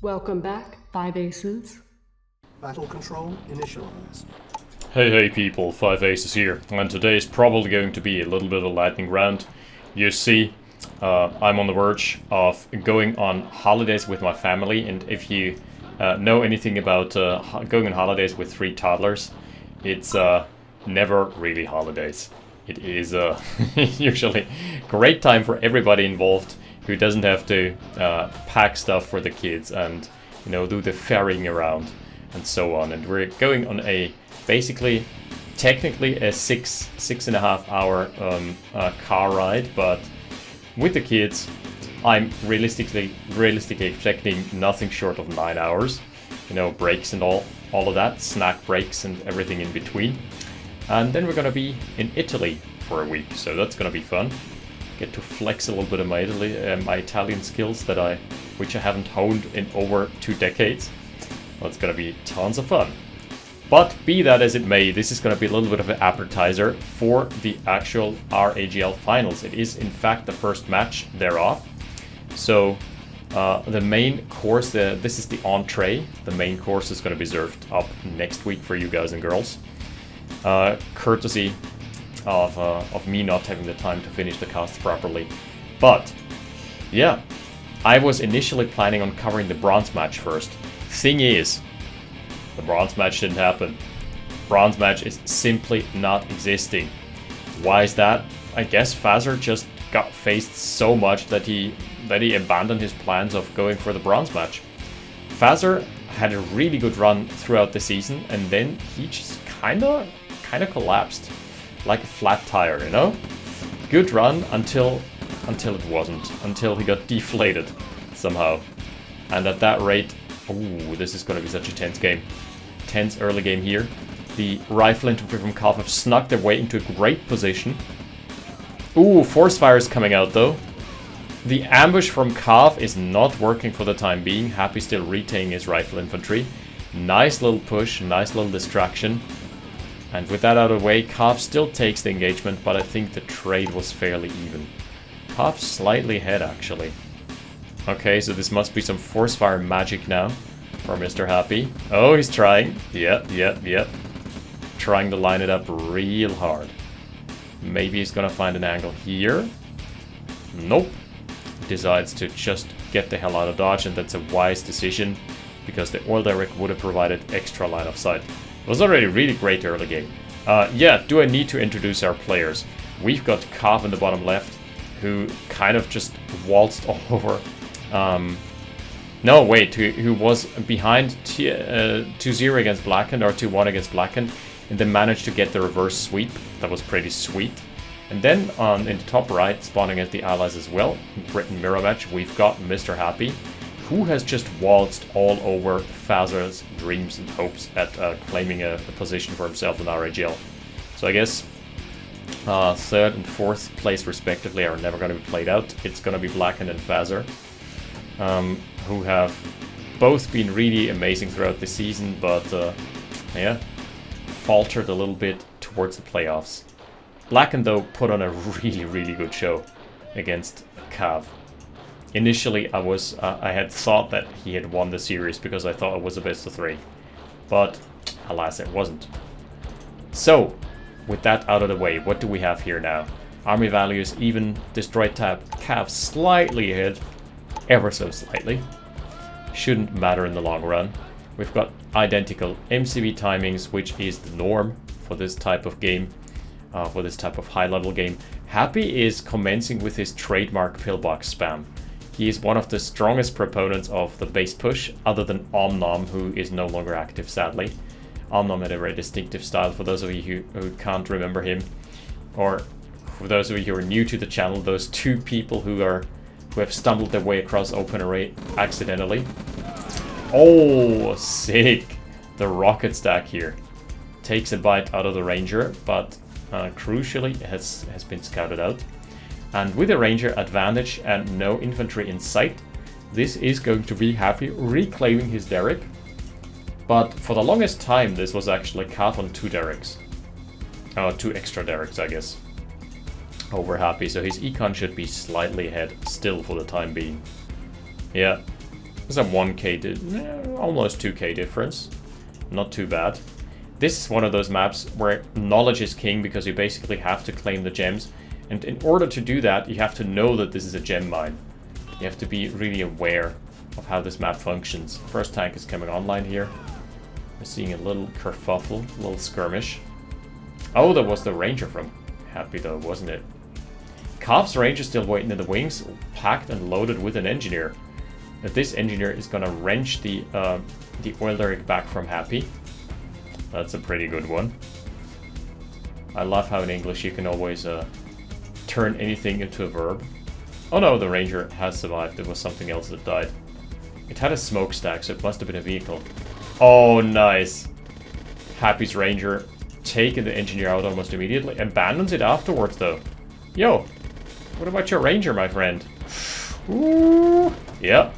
Welcome back, Five Aces. Battle control initialized. Hey people, Five Aces here, and today is probably going to be a little bit of a lightning round. You see, I'm on the verge of going on holidays with my family, and if you know anything about going on holidays with 3 toddlers, it's never really holidays. It is usually great time for everybody involved who doesn't have to pack stuff for the kids and, you know, do the ferrying around and so on. And we're going on a basically, technically a six and a half hour car ride, but with the kids, I'm realistically expecting nothing short of 9 hours. You know, breaks and all of that, snack breaks and everything in between. And then we're gonna be in Italy for a week, so that's gonna be fun. Get to flex a little bit of my Italian skills which I haven't honed in over 2 decades. Well, it's gonna be tons of fun. But be that as it may, this is going to be a little bit of an appetizer for the actual RAGL finals. It is in fact the first match thereof. So the main course, this is the entree. The main course is going to be served up next week for you guys and girls. Courtesy of me not having the time to finish the cast properly. But yeah, I was initially planning on covering the bronze match first. Thing is, the bronze match didn't happen. Bronze match is simply not existing. Why is that? I guess Fazer just got faced so much that he abandoned his plans of going for the bronze match. Fazer had a really good run throughout the season, and then he just kinda collapsed like a flat tire, you know? Good run until it wasn't, until he got deflated somehow. And at that rate, ooh, this is gonna be such a tense game. Tense early game here. The rifle infantry from Calf have snuck their way into a great position. Ooh, force fire is coming out though. The ambush from Calf is not working for the time being. Happy still retaining his rifle infantry. Nice little push, nice little distraction. And with that out of the way, Calf still takes the engagement, but I think the trade was fairly even. Calf slightly ahead actually. Okay, so this must be some force fire magic now for Mr. Happy. Oh, he's trying. Yep. Trying to line it up real hard. Maybe he's gonna find an angle here. Nope. Decides to just get the hell out of dodge, and that's a wise decision because the oil derrick would have provided extra line of sight. It was already a really great early game. Yeah, do I need to introduce our players? We've got Kav in the bottom left, who kind of just waltzed all over. No, wait, who was behind 2-0 against Blackened, or 2-1 against Blackened, and then managed to get the reverse sweep. That was pretty sweet. And then in the top right, spawning at the allies as well, Britain mirror match, we've got Mr. Happy, who has just waltzed all over Fazer's dreams and hopes at claiming a position for himself in RAGL. So I guess 3rd and 4th place respectively are never going to be played out. It's going to be Blackened and Fazer, who have both been really amazing throughout the season, but yeah, faltered a little bit towards the playoffs. Blackened though put on a really good show against Cav. Initially I had thought that he had won the series because I thought it was a best of 3, but alas it wasn't. So with that out of the way, what do we have here now? Army values even, destroy tab, Cav slightly ahead, ever so slightly. Shouldn't matter in the long run. We've got identical MCV timings, which is the norm for this type of game, for this type of high-level game. Happy is commencing with his trademark pillbox spam. He is one of the strongest proponents of the base push, other than Omnom, who is no longer active, sadly. Omnom had a very distinctive style, for those of you who can't remember him, or for those of you who are new to the channel, those 2 people who have stumbled their way across OpenRA accidentally. Oh, sick! The rocket stack here takes a bite out of the Ranger, but crucially has been scouted out. And with a Ranger advantage and no infantry in sight, this is going to be Happy reclaiming his derrick. But for the longest time, this was actually Cav on 2 derricks. 2 extra derricks, I guess. Over Happy, so his econ should be slightly ahead still for the time being. Yeah, There's a 1k, almost 2k difference. Not too bad. This is one of those maps where knowledge is king because you basically have to claim the gems. And in order to do that, you have to know that this is a gem mine. You have to be really aware of how this map functions. First tank is coming online here. We're seeing a little kerfuffle, a little skirmish. Oh, that was the ranger from Happy though, wasn't it? Calf's ranger still waiting in the wings, packed and loaded with an engineer. Now, this engineer is gonna wrench the oil derrick back from Happy. That's a pretty good one. I love how in English you can always turn anything into a verb. Oh no, the ranger has survived. It was something else that died. It had a smokestack, so it must have been a vehicle. Oh, nice. Happy's ranger taking the engineer out almost immediately. Abandons it afterwards, though. Yo, what about your ranger, my friend? Ooh. Yeah,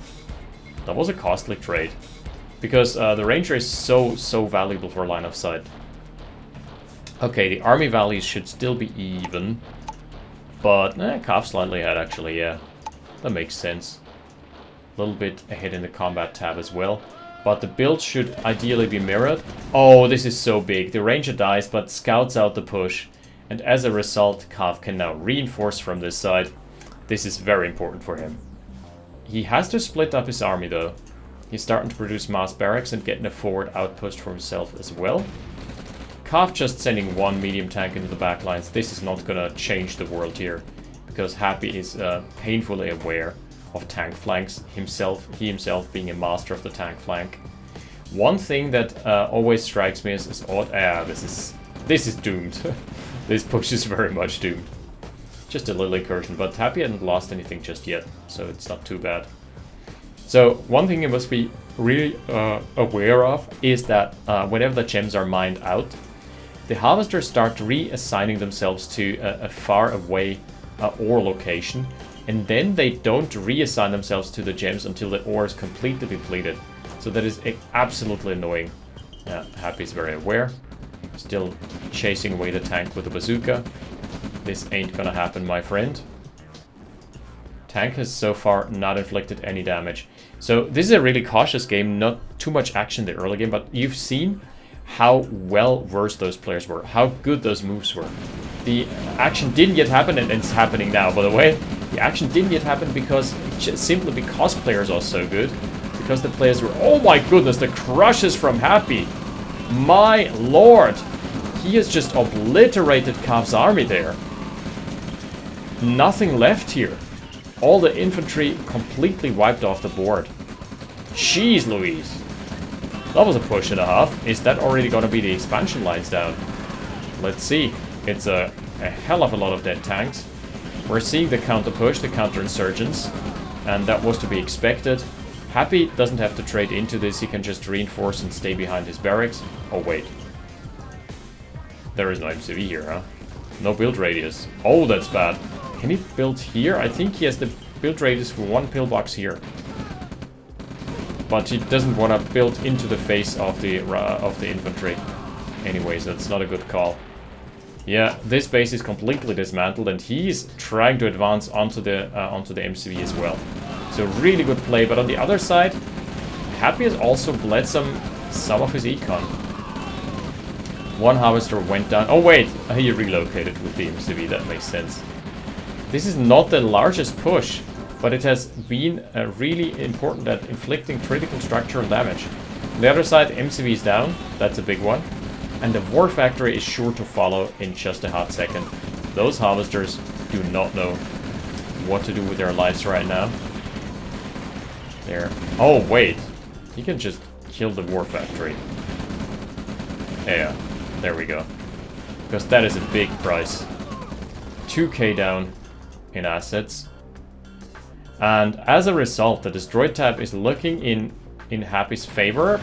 that was a costly trade. Because the ranger is so valuable for line of sight. Okay, the army values should still be even. But, Calf slightly ahead, actually, yeah. That makes sense. A little bit ahead in the combat tab as well. But the build should ideally be mirrored. Oh, this is so big. The ranger dies, but scouts out the push. And as a result, Calf can now reinforce from this side. This is very important for him. He has to split up his army, though. He's starting to produce mass barracks and getting a forward outpost for himself as well. Calf just sending one medium tank into the back lines. This is not going to change the world here. Because Happy is painfully aware of tank flanks. He himself being a master of the tank flank. One thing that always strikes me is odd. This is doomed. This push is very much doomed. Just a little incursion, but Happy hadn't lost anything just yet, so it's not too bad. So one thing you must be really aware of is that whenever the gems are mined out, the harvesters start reassigning themselves to a far away ore location, and then they don't reassign themselves to the gems until the ore is completely depleted. So that is absolutely annoying. Happy's very aware. Still chasing away the tank with a bazooka. This ain't gonna happen, my friend. Tank has so far not inflicted any damage. So this is a really cautious game, not too much action in the early game, but you've seen how well versed those players were, how good those moves were. The action didn't yet happen, and it's happening now, by the way. The action didn't yet happen simply because players are so good. Because the players were, oh my goodness, the crushes from Happy. My lord. He has just obliterated Calf's army there. Nothing left here. All the infantry completely wiped off the board. Jeez Louise. That was a push and a half. Is that already going to be the expansion lines down? Let's see. It's a hell of a lot of dead tanks. We're seeing the counter push, the counter insurgents. And that was to be expected. Happy doesn't have to trade into this. He can just reinforce and stay behind his barracks. Oh wait. There is no MCV here, huh? No build radius. Oh, that's bad. Can he build here? I think he has the build radius for one pillbox here. But he doesn't want to build into the face of the infantry. Anyways, that's not a good call. Yeah, this base is completely dismantled, and he's trying to advance onto the MCV as well. So really good play. But on the other side, Happy has also bled some of his econ. One harvester went down. Oh wait, he relocated with the MCV. That makes sense. This is not the largest push, but it has been really important at inflicting critical structural damage. On the other side, MCV is down. That's a big one. And the War Factory is sure to follow in just a hot second. Those harvesters do not know what to do with their lives right now. There. Oh, wait. You can just kill the War Factory. Yeah, there we go. Because that is a big price. 2k down in assets. And as a result, the destroyed tab is looking in Happy's favor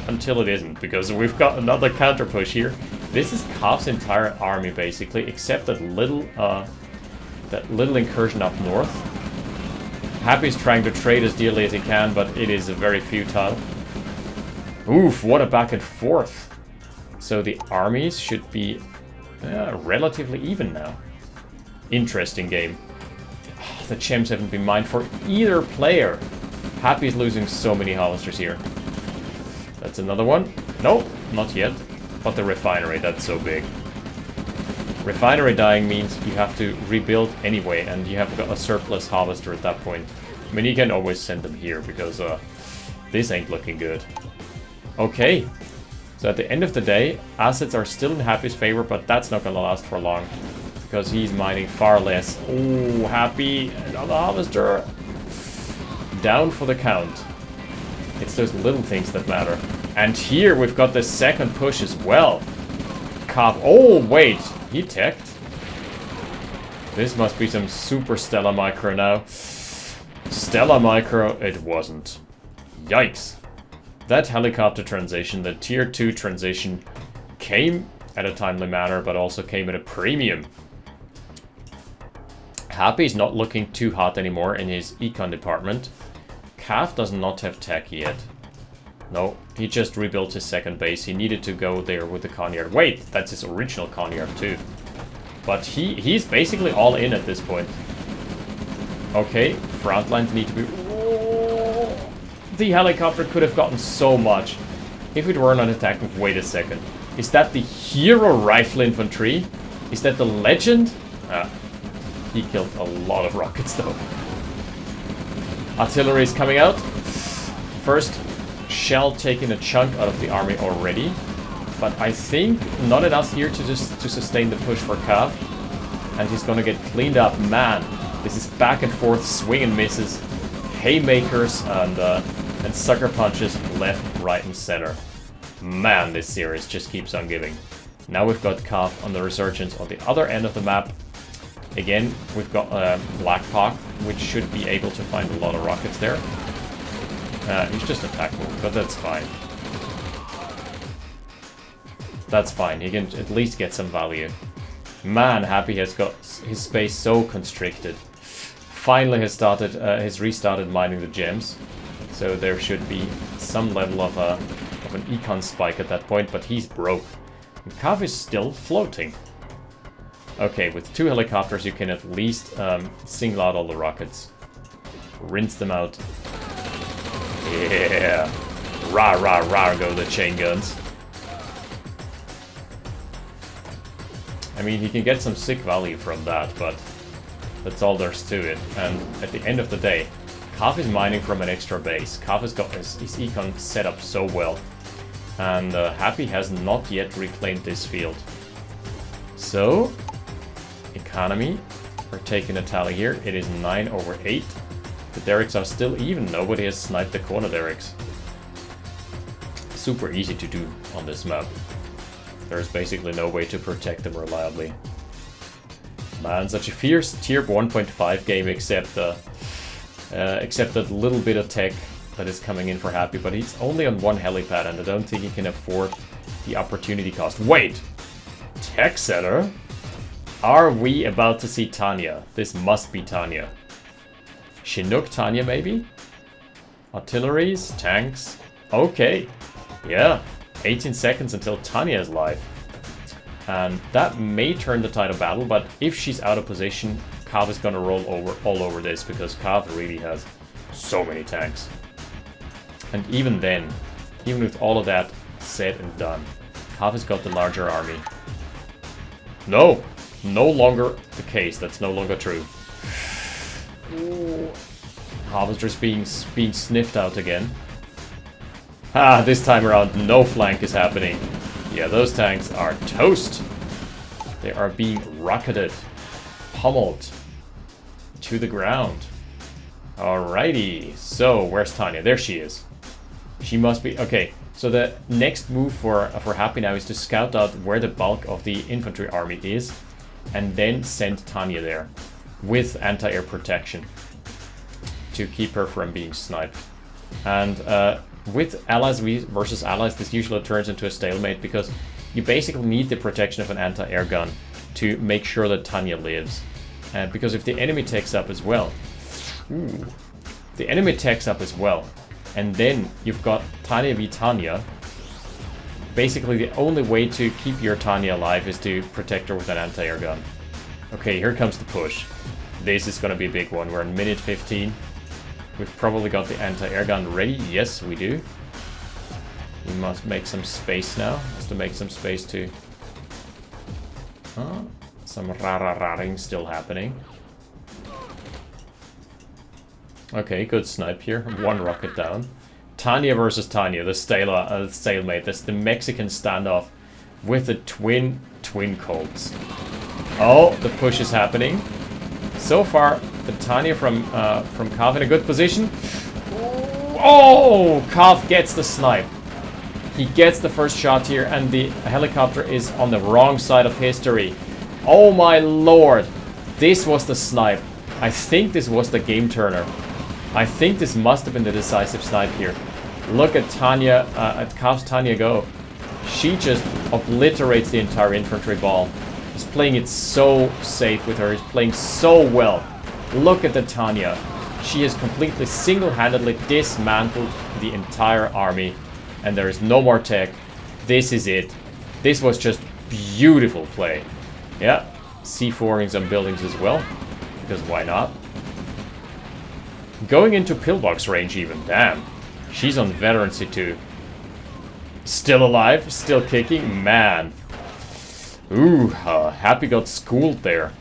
until it isn't, because we've got another counter push here. This is Calf's entire army basically, except that little incursion up north. Happy's trying to trade as dearly as he can, but it is very futile. Oof, what a back and forth. So the armies should be relatively even now. Interesting game. The gems haven't been mined for either player. Happy's losing so many harvesters here. That's another one. No, not yet. But the refinery, that's so big. Refinery dying means you have to rebuild anyway, and you have got a surplus harvester at that point. I mean, you can always send them here, because this ain't looking good. Okay. So at the end of the day, assets are still in Happy's favor, but that's not gonna last for long. Because he's mining far less. Oh, Happy, another harvester. Down for the count. It's those little things that matter. And here we've got the second push as well. Oh, wait. He teched. This must be some super Stella Micro now. Stella Micro, it wasn't. Yikes. That helicopter transition, the tier 2 transition, came at a timely manner, but also came at a premium. Happy's not looking too hot anymore in his econ department. Cav does not have tech yet. No, he just rebuilt his second base. He needed to go there with the Conyard. Wait, that's his original Conyard too. But he's basically all in at this point. Okay, front lines need to be... Oh, the helicopter could have gotten so much if it were not attacking. Wait a second. Is that the hero rifle infantry? Is that the legend? He killed a lot of rockets though. Artillery is coming out. First shell taking a chunk out of the army already. But I think not enough here to sustain the push for Cav. And he's gonna get cleaned up. Man, this is back and forth, swing and misses, haymakers and sucker punches left, right, and center. Man, this series just keeps on giving. Now we've got Cav on the resurgence on the other end of the map. Again, we've got Blackhawk, which should be able to find a lot of rockets there. He's just attacking, but that's fine. That's fine, he can at least get some value. Man, Happy has got his space so constricted. Finally has restarted mining the gems. So there should be some level of an econ spike at that point, but he's broke. And Cav is still floating. Okay, with 2 helicopters you can at least single out all the rockets. Rinse them out. Yeah! Rah, rah, rah go the chain guns. I mean, he can get some sick value from that, but that's all there's to it. And at the end of the day, Cav is mining from an extra base. Cav has got his econ set up so well. And Happy has not yet reclaimed this field. So, economy, we're taking a tally here. It is 9/8. The derricks are still even. Nobody has sniped the corner derricks. Super easy to do on this map. There's basically no way to protect them reliably. Man, such a fierce tier 1.5 game, except that little bit of tech that is coming in for Happy, but he's only on 1 helipad, and I don't think he can afford the opportunity cost. Wait! Tech center? Are we about to see Tanya? This must be Tanya. Chinook Tanya, maybe? Artilleries, tanks. Okay. Yeah. 18 seconds until Tanya is live. And that may turn the tide of battle, but if she's out of position, Cav is gonna roll all over this, because Cav really has so many tanks. And even then, even with all of that said and done, Cav has got the larger army. No! No longer the case. That's no longer true. Ooh. Harvester's being sniffed out again. Ah, this time around, no flank is happening. Yeah, those tanks are toast. They are being rocketed, pummeled to the ground. Alrighty, so where's Tanya? There she is. She must be... Okay, so the next move for Happy now is to scout out where the bulk of the infantry army is, and then send Tanya there with anti-air protection to keep her from being sniped. And with allies versus allies, this usually turns into a stalemate, because you basically need the protection of an anti-air gun to make sure that Tanya lives. Because if the enemy takes up as well, and then you've got Tanya v Tanya, basically the only way to keep your Tanya alive is to protect her with an anti-air gun. Okay, here comes the push. This is gonna be a big one. We're in minute 15. We've probably got the anti-air gun ready. Yes, we do. We must make some space now. Has to make some space to... some ra-ra-ra-ing still happening. Okay, good snipe here. One rocket down. Tanya versus Tanya, the stalemate. That's the Mexican standoff with the twin Colts. Oh, the push is happening. So far, the Tanya from Kav in a good position. Oh, Kav gets the snipe. He gets the first shot here, and the helicopter is on the wrong side of history. Oh my lord. This was the snipe. I think this was the game turner. I think this must have been the decisive snipe here. Look at Tanya, at Kav's Tanya go. She just obliterates the entire infantry ball. He's playing it so safe with her. He's playing so well. Look at the Tanya. She has completely single-handedly dismantled the entire army. And there is no more tech. This is it. This was just beautiful play. Yeah, C4ing some buildings as well. Because why not? Going into pillbox range even. Damn. She's on veterancy too. Still alive, still kicking. Man. Ooh, Happy got schooled there.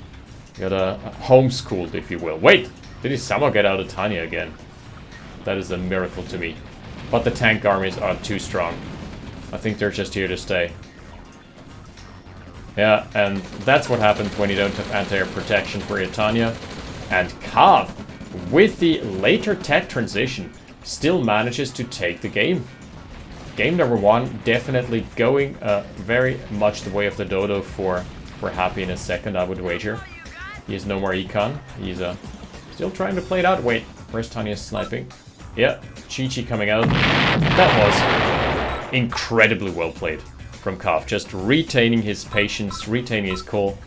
Got homeschooled, if you will. Wait, did he somehow get out of Tanya again? That is a miracle to me. But the tank armies are too strong. I think they're just here to stay. Yeah, and that's what happens when you don't have anti-air protection for your Tanya. And Kav, with the later tech transition, still manages to take the game. Game number 1 definitely going very much the way of the dodo for Happy in a second, I would wager. He has no more econ. He's still trying to play it out. Wait, where's Tanya sniping? Yeah, Chi-Chi coming out. That was incredibly well played from Kav. Just retaining his patience, retaining his cool,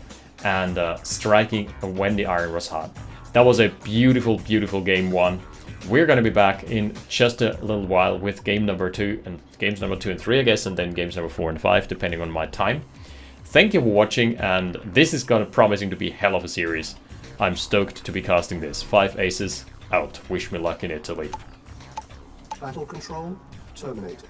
and striking when the iron was hot. That was a beautiful, beautiful game 1. We're going to be back in just a little while with game number 2 and games number 2 and 3, I guess, and then games number 4 and 5, depending on my time. Thank you for watching, and this is promising to be hell of a series. I'm stoked to be casting this. 5 aces out. Wish me luck in Italy. Battle control terminated.